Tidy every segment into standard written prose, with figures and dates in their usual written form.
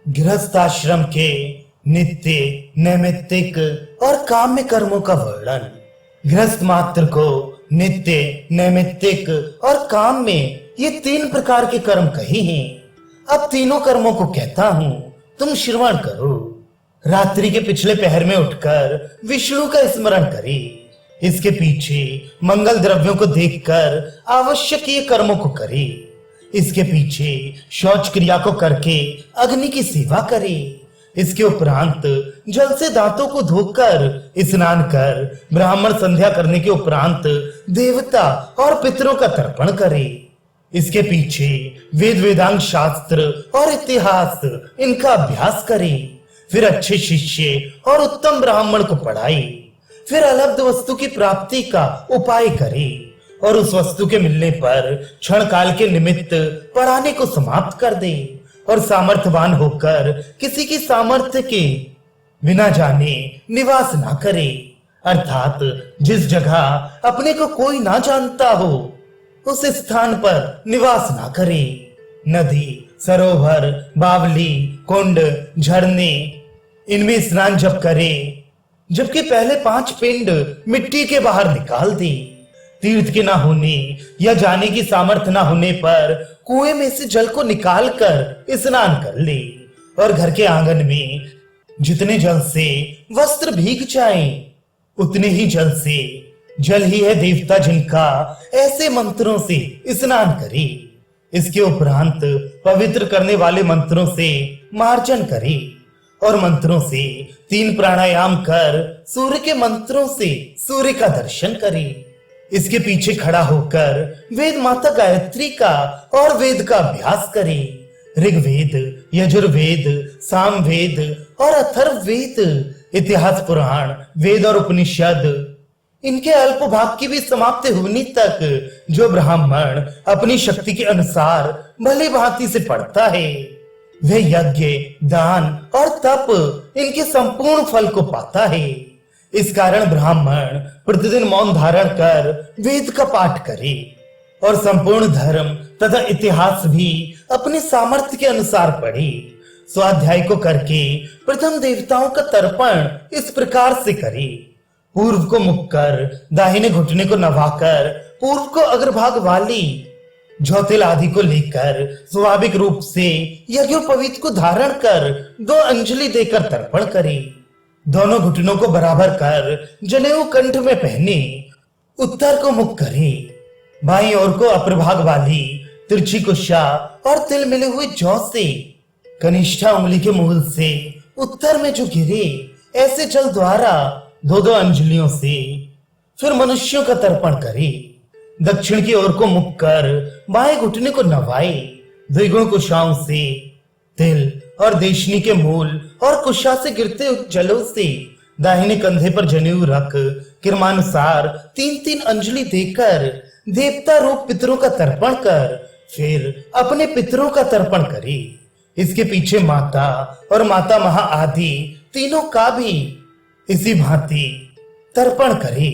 गृहस्थ आश्रम के नित्य, नैमित्तिक और काम्य कर्मों का वर्णन। गृहस्थ मात्र को नित्य, नैमित्तिक और काम में ये 3 प्रकार के कर्म कहे हैं। अब तीनों कर्मों को कहता हूं, तुम श्रवण करो। रात्रि के पिछले पहर में उठकर विष्णु का स्मरण करे। इसके पीछे मंगल द्रव्यों को देखकर आवश्यक ये कर्मों को करे। इसके पीछे शौच क्रिया को करके अग्नि की सेवा करे। इसके उपरांत जल से दांतों को धोकर स्नान कर ब्राह्मण संध्या करने के उपरांत देवता और पितरों का तर्पण करे। इसके पीछे वेद, वेदांग, शास्त्र और इतिहास इनका अभ्यास करे। फिर अच्छे शिष्य और उत्तम ब्राह्मण को पढ़ाए। फिर अलब्ध वस्तु की प्राप्ति का उपाय करे और उस वस्तु के मिलने पर क्षण काल के निमित्त पढ़ाने को समाप्त कर दे और सामर्थ्यवान होकर किसी की सामर्थ्य के बिना जाने निवास ना करे। अर्थात जिस जगह अपने को कोई ना जानता हो उस स्थान पर निवास ना करे। नदी, सरोवर, बावली, कुंड, झरने इनमें स्नान जब करे, जबकि पहले 5 पिंड मिट्टी के बाहर निकाल दे। तीर्थ के ना होने या जाने की सामर्थ्य ना होने पर कुएं में से जल को निकाल कर स्नान कर ले और घर के आंगन में जितने जल से वस्त्र भीग जाएं, उतने ही जल से जल ही है देवता जिनका, ऐसे मंत्रों से स्नान करे। इसके उपरांत पवित्र करने वाले मंत्रों से मार्जन करे और मंत्रों से 3 प्राणायाम कर सूर्य के मंत्रों से सूर्य का दर्शन करे। इसके पीछे खड़ा होकर वेद माता गायत्री का और वेद का अभ्यास करे। ऋग्वेद, यजुर्वेद, सामवेद और अथर्ववेद, इतिहास, पुराण, वेद और उपनिषद इनके अल्प भाग की भी समाप्ति होने तक जो ब्राह्मण अपनी शक्ति के अनुसार भली भांति से पढ़ता है वह यज्ञ, दान और तप इनके संपूर्ण फल को पाता है। इस कारण ब्राह्मण प्रतिदिन मौन धारण कर वेद का पाठ करे और संपूर्ण धर्म तथा इतिहास भी अपने सामर्थ्य के अनुसार पढ़े। स्वाध्याय को करके प्रथम देवताओं का तर्पण इस प्रकार से करे। पूर्व को मुख कर दाहिने घुटने को नवाकर पूर्व को अग्रभाग वाली ज्योतिल आदि को लेकर स्वाभाविक रूप से यज्ञोपवीत को धारण कर 2 अंजलि देकर तर्पण करे। दोनों घुटनों को बराबर कर जनेऊ कंठ में पहने उत्तर को मुख करे। बाईं ओर को अप्रभाग वाली तिरछी कुशा और तिल मिले हुए जौ से कनिष्ठा उंगली के मूल से उत्तर में जो गिरे ऐसे जल द्वारा 2-2 अंजलियों से फिर मनुष्यों का तर्पण करे। दक्षिण की ओर को मुख कर बाएं घुटने को नवाए। द्विगुण कुशाओं से तिल और देशनी के मूल और कुशा से गिरते जलों से दाहिने कंधे पर जनेऊ रख क्रमानुसार 3-3 अंजलि देकर देवता रूप पितरों का तर्पण कर फिर अपने पितरों का तर्पण करे। इसके पीछे माता और माता महा आदि तीनों का भी इसी भांति तर्पण करे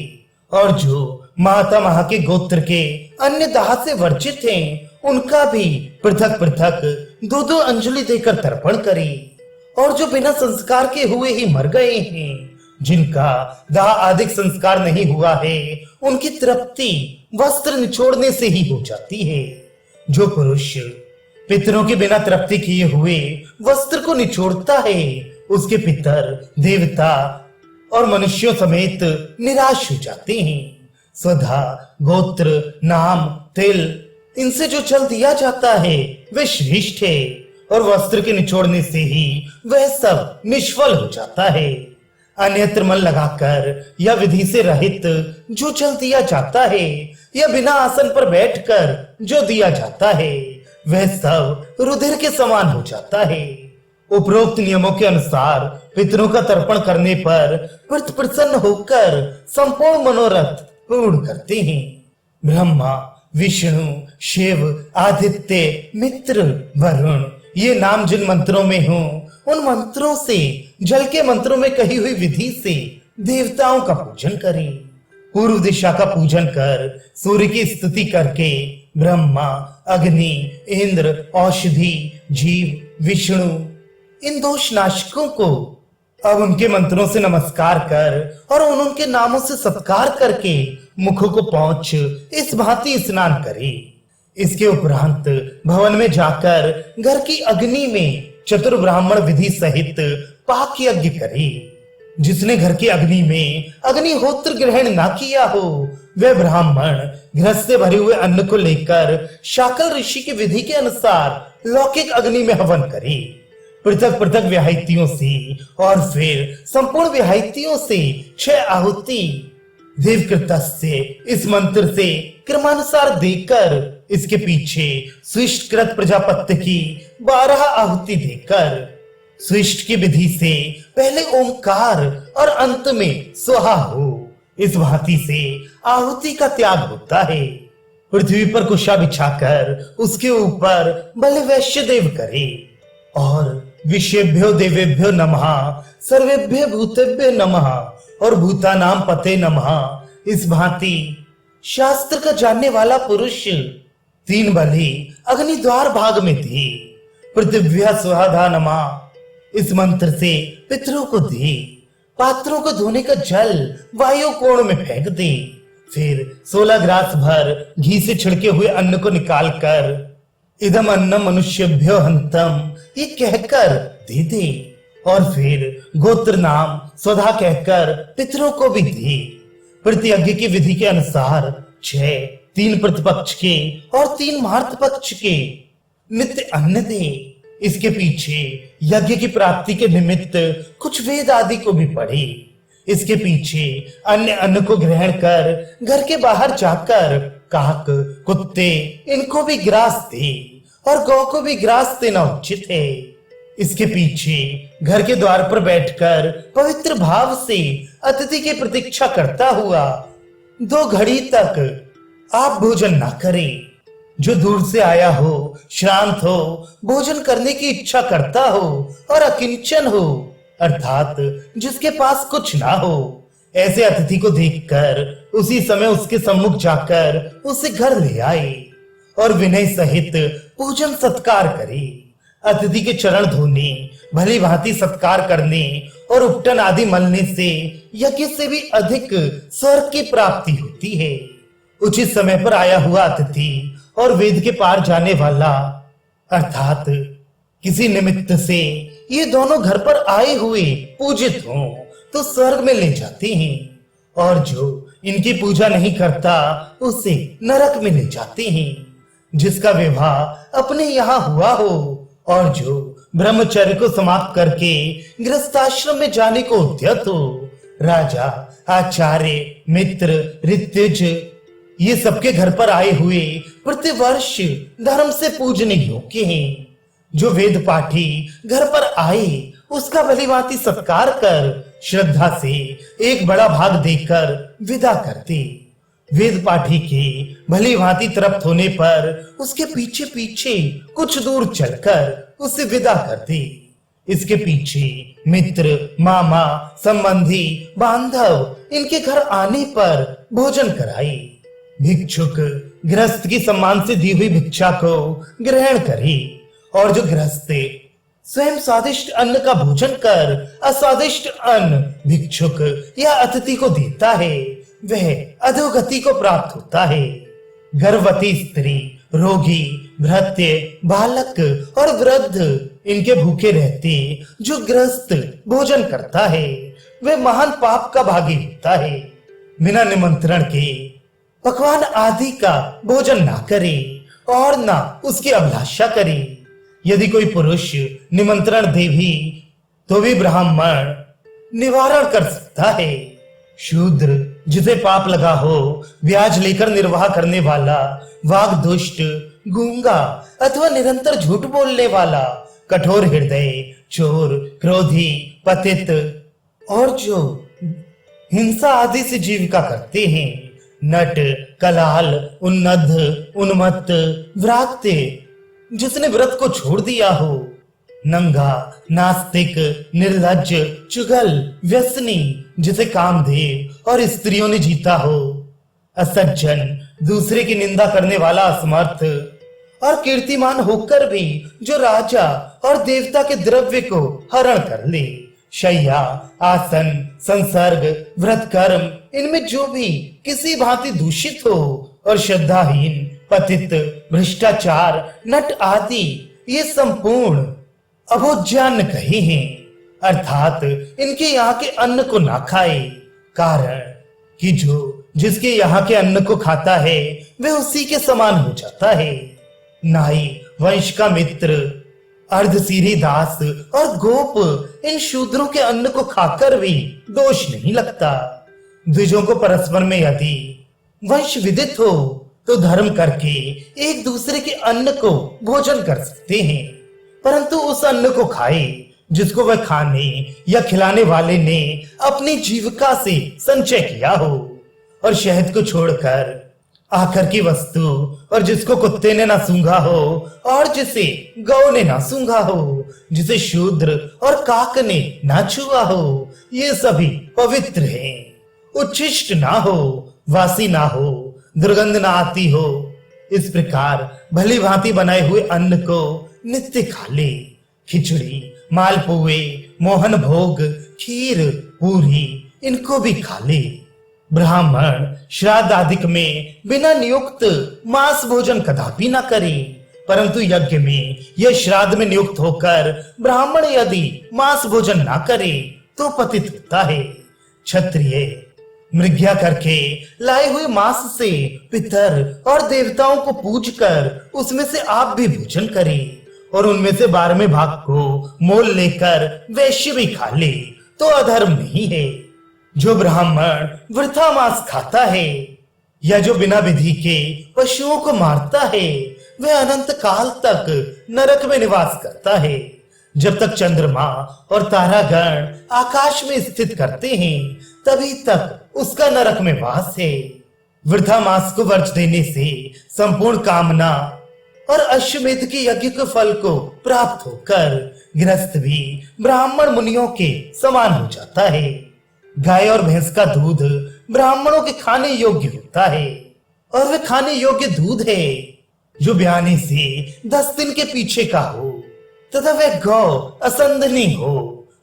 और जो माता महा के गोत्र के अन्य दाह से वर्जित हैं उनका भी पृथक पृथक 2-2 अंजलि देकर तर्पण करे। और जो बिना संस्कार के हुए ही मर गए हैं, जिनका दाह आदिक संस्कार नहीं हुआ है, उनकी तृप्ति वस्त्र निचोड़ने से ही हो जाती है। जो पुरुष पितरों के बिना तृप्ति किए हुए वस्त्र को निचोड़ता है उसके पितर, देवता और मनुष्यों समेत निराश हो जाते हैं। स्वधा, गोत्र, नाम, तिल इनसे जो जल दिया जाता है वह श्रेष्ठ है और वस्त्र के निचोड़ने से ही वह सब निष्फल हो जाता है। अन्यत्र मन लगाकर या विधि से रहित जो जल दिया जाता है या बिना आसन पर बैठकर जो दिया जाता है वह सब रुधिर के समान हो जाता है। उपरोक्त नियमों के अनुसार पितरों का तर्पण करने पर पितृ प्रसन्न होकर संपूर्ण मनोरथ पूर्ण करते हैं। ब्रह्मा, विष्णु, शिव, आदित्य, मित्र, वरुण ये नाम जिन मंत्रों में हों उन मंत्रों से जल के मंत्रों में कही हुई विधि से देवताओं का पूजन करें। पूर्व दिशा का पूजन कर सूर्य की स्तुति करके ब्रह्मा, अग्नि, इंद्र, औषधि, जीव, विष्णु इन दोषनाशकों को अब उनके मंत्रों से नमस्कार कर और उनके नामों से सत्कार करके मुखों को पहुंच इस भांति स्नान करे। इसके उपरांत भवन में जाकर घर की अग्नि में चतुर ब्राह्मण विधि सहित पाक यज्ञ करे। जिसने घर की अग्नि में अग्निहोत्र ग्रहण ना किया हो वह ब्राह्मण गृहस्थ से भरे हुए अन्न को लेकर शाकल ऋषि की विधि के अनुसार लौकिक अग्नि में हवन करे। पृथक पृथक व्याहृतियों से और फिर संपूर्ण व्याहृतियों से 6 आहुति देवकृतस्य इस मंत्र से क्रमानुसार देकर इसके पीछे स्विष्टकृत प्रजापत्य की 12 आहुति देकर स्विष्ट की विधि से पहले ओमकार और अंत में स्वाहा हो। इस भांति से आहुति का त्याग होता है। पृथ्वी पर कुशा बिछाकर उसके ऊपर बलि वैश्य देव करे और विषेभ्यो देवेभ्यो नमः सर्वेभ्य भूतेभ्य नमः और भूतानाम पते नमः। इस भांति शास्त्र का जानने वाला पुरुष 3 बलि अग्नि द्वार भाग में दी। पृथिव्या स्वाहा नमः इस मंत्र से पितरों को दे। पात्रों को धोने का जल वायु कोण में फेंक दे। फिर 16 ग्रास भर घी से छिड़के हुए अन्न को निकालकर इदम अन्नम मनुष्यभ्यो हंतम ये कहकर दे दे और फिर गोत्र नाम स्वधा कहकर पितरों को भी दे। प्रतियज्ञ की विधि के अनुसार 6 3 प्रतिपक्ष के और 3 मार्त पक्ष के नित्य अन्न दे। इसके पीछे यज्ञ की प्राप्ति के निमित्त कुछ वेद आदि को भी पढ़े। इसके पीछे अन्य अन्न को ग्रहण कर घर के बाहर जाकर काक कुत्ते इनको भी ग्रास दे और गौ को भी ग्रास देना उचित है। इसके पीछे घर के द्वार पर बैठकर पवित्र भाव से अतिथि की प्रतीक्षा करता हुआ 2 घड़ी तक आप भोजन ना करें। जो दूर से आया हो, श्रांत हो, भोजन करने की इच्छा करता हो और अकिंचन हो अर्थात जिसके पास कुछ ना हो, ऐसे अतिथि को देखकर उसी समय उसके सम्मुख जाकर उसे घर ले आए और विनय सहित पूजन सत्कार करे। अतिथि के चरण धोने, भली भांति सत्कार करने और उपटन आदि मलने से यज्ञ से भी अधिक स्वर्ग की प्राप्ति होती है। उचित समय पर आया हुआ अतिथि और वेद के पार जाने वाला अर्थात किसी निमित्त से ये दोनों घर पर आए हुए पूजित हों तो स्वर्ग में ले जाते हैं और जो इनकी पूजा नहीं करता उसे नरक में ले जाते हैं। जिसका विवाह अपने यहाँ हुआ हो और जो ब्रह्मचर्य को समाप्त करके गृहस्थाश्रम में जाने को उद्यत हो, राजा, आचार्य, मित्र, ऋत्विज ये सबके घर पर आए हुए प्रतिवर्ष धर्म से पूजने योग्य हैं। जो वेद पाठी घर पर आए उसका भलीभांति सत्कार कर श्रद्धा से एक बड़ा भाग देकर विदा करते। वेद पाठी के भलीभांति तृप्त होने पर उसके पीछे पीछे कुछ दूर चलकर उसे विदा करते। इसके पीछे मित्र, मामा, संबंधी, बांधव इनके घर आने पर भोजन कराए। भिक्षुक गृहस्थ की सम्मान से दी हुई भिक्षा को ग्रहण करे और जो गृहस्थ स्वयं स्वादिष्ट अन्न का भोजन कर अस्वादिष्ट अन्न भिक्षुक या अतिथि को देता है वह अधोगति को प्राप्त होता है। गर्भवती स्त्री, रोगी, भृत्य, बालक और वृद्ध इनके भूखे रहते जो गृहस्थ भोजन करता है वह महान पाप का भागी होता है। बिना निमंत्रण के पकवान आदि का भोजन ना करे और ना उसकी अभिलाषा करे। यदि कोई पुरुष निमंत्रण दे भी तो भी ब्राह्मण निवारण कर सकता है। शूद्र जिसे पाप लगा हो, ब्याज लेकर निर्वाह करने वाला, वाग दुष्ट, गूंगा अथवा निरंतर झूठ बोलने वाला, कठोर हृदय, चोर, क्रोधी, पतित और जो हिंसा आदि से जीविका करते हैं, नट, कलाल, उन्नत, उन्मत्त, व्रात्य जिसने व्रत को छोड़ दिया हो, नंगा, नास्तिक, निर्लज्ज, चुगल, व्यसनी जिसे कामदेव और स्त्रियों ने जीता हो, असज्जन, दूसरे की निंदा करने वाला असमर्थ और कीर्तिमान होकर भी जो राजा और देवता के द्रव्य को हरण कर ले। शैया, आसन, संसर्ग, व्रत कर्म, इनमें जो भी किसी भांति दूषित हो और श्रद्धाहीन, पतित, भ्रष्टाचार, नट आदि ये संपूर्ण अभोज्यान्न कहे हैं, अर्थात इनके यहाँ के अन्न को ना खाए। कारण कि जो जिसके यहाँ के अन्न को खाता है वह उसी के समान हो जाता है। नाई वंश का मित्र, अर्धसीरी दास और गोप इन शूद्रों के अन्न को खाकर भी दोष नहीं लगता। द्विजों को परस्पर में यदि वंश विदित हो तो धर्म करके एक दूसरे के अन्न को भोजन कर सकते हैं, परंतु उस अन्न को खाए जिसको वह खाने या खिलाने वाले ने अपनी जीविका से संचय किया हो, और शहद को छोड़कर आखिर की वस्तु, और जिसको कुत्ते ने ना सूंघा हो और जिसे गौ ने ना सूंघा हो, जिसे शूद्र और काक ने ना छुआ हो, ये सभी पवित्र हैं। उच्छिष्ट ना हो, वासी ना हो, दुर्गंध ना आती हो। इस प्रकार भली भांति बनाए हुए अन्न को नित्य खा ले। खिचड़ी, मालपुए, मोहन भोग, खीर, पूरी, इनको भी खा ले। ब्राह्मण श्राद्ध आदिक में बिना नियुक्त मांस भोजन कदापि न करे, परंतु यज्ञ में यह श्राद्ध में नियुक्त होकर ब्राह्मण यदि मांस भोजन ना करे तो पतित होता है। क्षत्रिय मृग्या करके लाए हुए मांस से पितर और देवताओं को पूज कर उसमें से आप भी भोजन करे, और उनमें से 12वें भाग को मोल लेकर वैश्य भी खा ले तो अधर्म नहीं है। जो ब्राह्मण वृथा मांस खाता है या जो बिना विधि के पशुओं को मारता है वह अनंत काल तक नरक में निवास करता है। जब तक चंद्रमा और तारागण आकाश में स्थित करते हैं तभी तक उसका नरक में वास है। वृथा मांस को वर्ज देने से संपूर्ण कामना और अश्वमेध के यज्ञ के फल को प्राप्त होकर गृहस्थ भी ब्राह्मण मुनियों के समान हो जाता है। गाय और भैंस का दूध ब्राह्मणों के खाने योग्य होता है, और वह खाने योग्य दूध है जो ब्याने से 10 दिन के पीछे का हो, तथा वह गौ असंधनी हो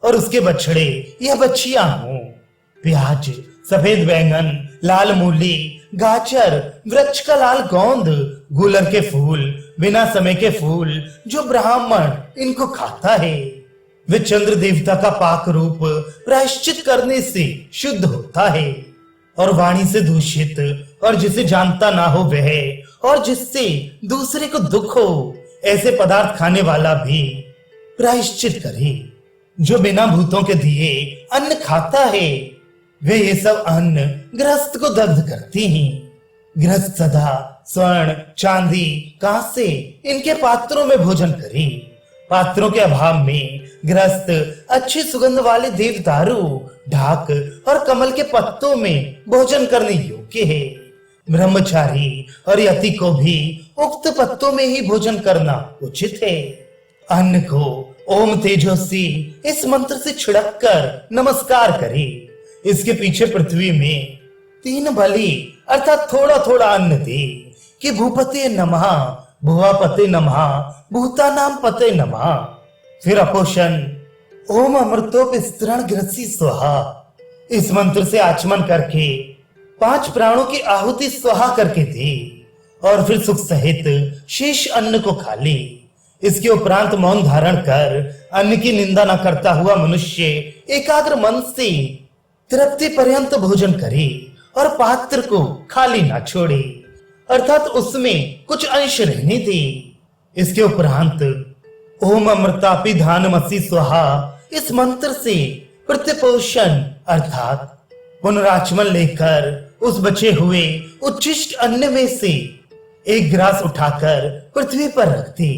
और उसके बछड़े या बच्चियां हो। प्याज, सफेद बैंगन, लाल मूली, गाजर, वृक्ष का लाल गोंद, गुलर के फूल, बिना समय के फूल, जो ब्राह्मण इनको खाता है वे चंद्र देवता का पाक रूप प्रायश्चित करने से शुद्ध होता है। और वाणी से दूषित और जिसे जानता ना हो वह, और जिससे दूसरे को दुख हो, ऐसे पदार्थ खाने वाला भी प्रायश्चित करे। जो बिना भूतों के दिए अन्न खाता है वे ये सब अन्न गृहस्थ को दग्ध करते हैं। गृहस्थ सदा स्वर्ण, चांदी, कांसे इनके पात्रों में भोजन करे। पात्रों के अभाव में गृहस्थ अच्छी सुगंध वाले देवदारू, ढाक और कमल के पत्तों में भोजन करने योग्य है। ब्रह्मचारी और यति को भी उक्त पत्तों में ही भोजन करना उचित है। अन्न को ओम तेजस्वी इस मंत्र से छिड़क कर नमस्कार करे। इसके पीछे पृथ्वी में 3 बलि अर्थात थोड़ा थोड़ा अन्न दे कि भूपते नमः, भुवापते नमः, भूतानाम पते नमः। फिर अपोषण ओम अमृतोपस्तरण ग्रसी स्वाहा इस मंत्र से आचमन करके 5 प्राणों की आहुति स्वाहा करके दे, और फिर सुख सहित शेष अन्न को खा ले। इसके उपरांत मौन धारण कर अन्न की निंदा न करता हुआ मनुष्य एकाग्र मन से तृप्ति पर्यंत भोजन करे और पात्र को खाली ना छोड़े, अर्थात उसमें कुछ अंश रहने दे। इसके उपरांत ओम अमृतापि धानमसि स्वाहा इस मंत्र से प्रतिपोषण अर्थात पुनराचमन लेकर उस बचे हुए उच्छिष्ट अन्न में से 1 ग्रास उठाकर पृथ्वी पर रख दे।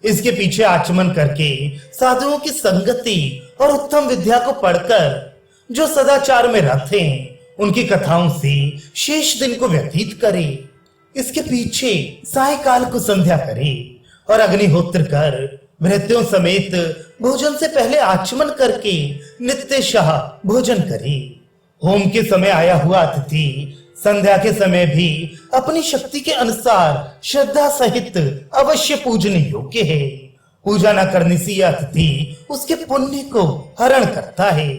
इसके पीछे आचमन करके साधुओं की संगति और उत्तम विद्या को पढ़कर जो सदाचार में रत हैं उनकी कथाओं से शेष दिन को व्यतीत करे। इसके पीछे सायकाल को संध्या करे और अग्निहोत्र कर भृत्यों समेत भोजन से पहले आचमन करके नित्यशः भोजन करे। होम के समय आया हुआ अतिथि संध्या के समय भी अपनी शक्ति के अनुसार श्रद्धा सहित अवश्य पूजने योग्य है। पूजा न करने से यह अतिथि उसके पुण्य को हरण करता है।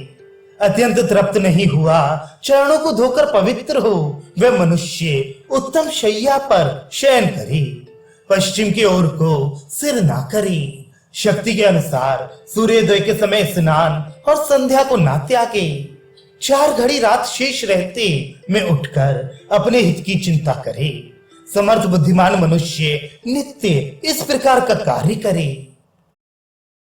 अत्यंत तृप्त नहीं हुआ, चरणों को धोकर पवित्र हो, वह मनुष्य उत्तम शैया पर शयन करे, पश्चिम की ओर को सिर ना करे, शक्ति के अनुसार सूर्योदय के समय स्नान और संध्या को ना त्यागे, 4 घड़ी रात शेष रहते में उठकर अपने हित की चिंता करे। समर्थ बुद्धिमान मनुष्य नित्य इस प्रकार का कार्य करे।